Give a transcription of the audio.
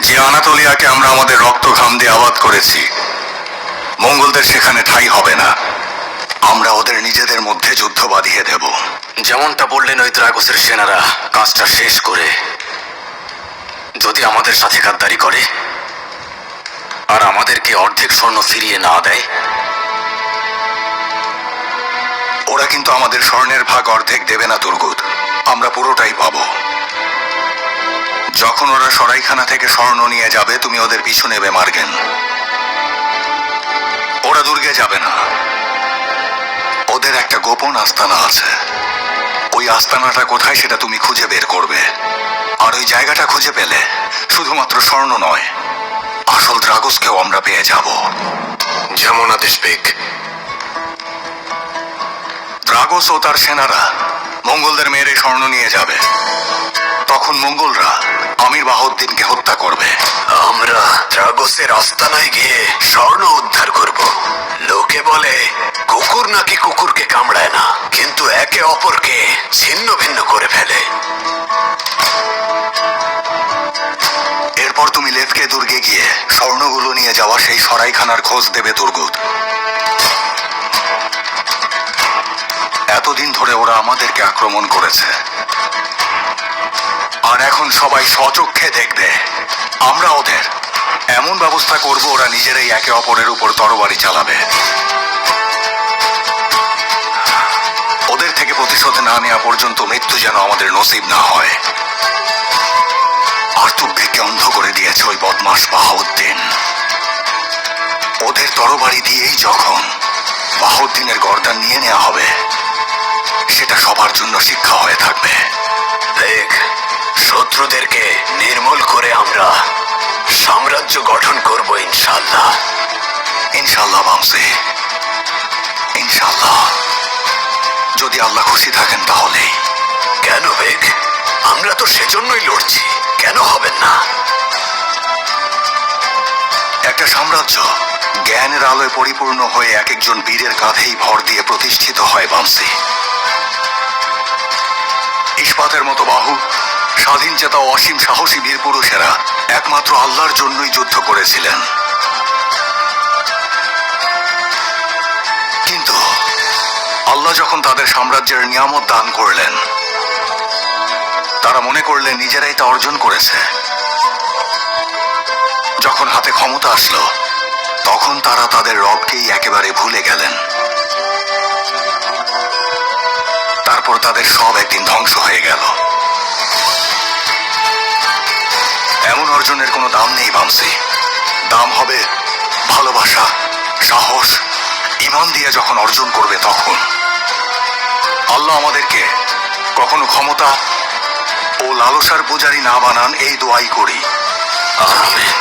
যে আনাতোলিয়াকে আমরা আমাদের রক্ত ঘাম দিয়ে আবাদ করেছি, মঙ্গলদের সেখানে ঠাঁই হবে না। আমরা ওদের নিজেদের মধ্যে যুদ্ধ বাঁধিয়ে দেব। যেমনটা বললেন ওই দ্রাগোসের সেনারা কাজটা শেষ করে যদি আমাদের সাথে গাদ্দারি করে আর আমাদেরকে অর্ধেক স্বর্ণ ফিরিয়ে না দেয়। ওরা কিন্তু আমাদের স্বর্ণের ভাগ অর্ধেক দেবে না তুর্গুত, আমরা পুরোটাই পাবো। যখন ওরা সরাইখানা থেকে স্বর্ণ নিয়ে যাবে তুমি ওদের পিছু নেবে মার্গেন। ওরা দুর্গে যাবে না, ওদের একটা গোপন আস্তানা আছে। ওই আস্তানাটা কোথায় সেটা তুমি খুঁজে বের করবে। আর ওই জায়গাটা খুঁজে পেলে শুধুমাত্র স্বর্ণ নয়, আসল দ্রাগোসকেও আমরা পেয়ে যাব। যেমন আদেশ বেগ। দ্রাগোস ও তার সেনারা মঙ্গলদের মেরে স্বর্ণ নিয়ে যাবে। তখন মঙ্গলরা আমির বাহাউদ্দিনকে হত্যা করবে। আমরা দ্রাগোসের আস্তানায় গিয়ে স্বর্ণ উদ্ধার করব। লোকে বলে কুকুর নাকি কুকুরকে কামড়ায় না, কিন্তু একে অপরকে ছিন্ন ভিন্ন করে ফেলে। এরপর তুমি লেফকে দুর্গে গিয়ে স্বর্ণগুলো নিয়ে যাওয়া সেই সরাইখানার খোঁজ দেবে তুর্গুত। এতদিন ধরে ওরা আমাদেরকে আক্রমণ করেছে, আর এখন সবাই স্বচক্ষে দেখবে আমরা ওদের এমন ব্যবস্থা করব ওরা নিজেরাই একে অপরের উপর তরবারি চালাবে। ওদের থেকে প্রতিশোধ না নেওয়া পর্যন্ত মৃত্যু যেন আমাদের নসিব না হয়। আর তুর্গকে অন্ধ করে দিয়েছে ওই বদমাস বাহাউদ্দিন। ওদের তরবারি দিয়েই যখন বাহাউদ্দিনের গর্দান নিয়ে নেওয়া হবে, সেটা সবার জন্য শিক্ষা হয়ে থাকবে। দেখ, শত্রুদেরকে নির্মূল করে আমরা সাম্রাজ্য গঠন করব ইনশাআল্লাহ। ইনশাআল্লাহ বামসি, ইনশাআল্লাহ। যদি আল্লাহ খুশি থাকেন তাহলেই। কেন বেগ? আমরা তো সেজন্যই লড়ছি, কেন হবেন না? একটা সাম্রাজ্য জ্ঞানের আলোয় পরিপূর্ণ হয়ে এক একজন বীরের কাঁধেই ভর দিয়ে প্রতিষ্ঠিত হয় বামসি। ইস্পাতের মতো বাহু, স্বাধীন চেতা ও অসীম সাহসী বীর পুরুষেরা একমাত্র আল্লাহর জন্যই যুদ্ধ করেছিলেন। কিন্তু আল্লাহ যখন তাদের সাম্রাজ্যের নিয়ামত দান করলেন, তারা মনে করলেন নিজেরাই তা অর্জন করেছে। যখন হাতে ক্ষমতা আসলো, তখন তারা তাদের রবকেই একেবারে ভুলে গেলেন। তারপর তাদের সব একদিন ধ্বংস হয়ে গেল। এমন অর্জনের কোনো দাম নেই বামসি। দাম হবে ভালোবাসা, সাহস, ঈমান দিয়ে যখন অর্জন করবে তখন। আল্লাহ আমাদেরকে কখনো ক্ষমতা ও লালসার পূজারী না বানান, এই দোয়াই করি। আমিন।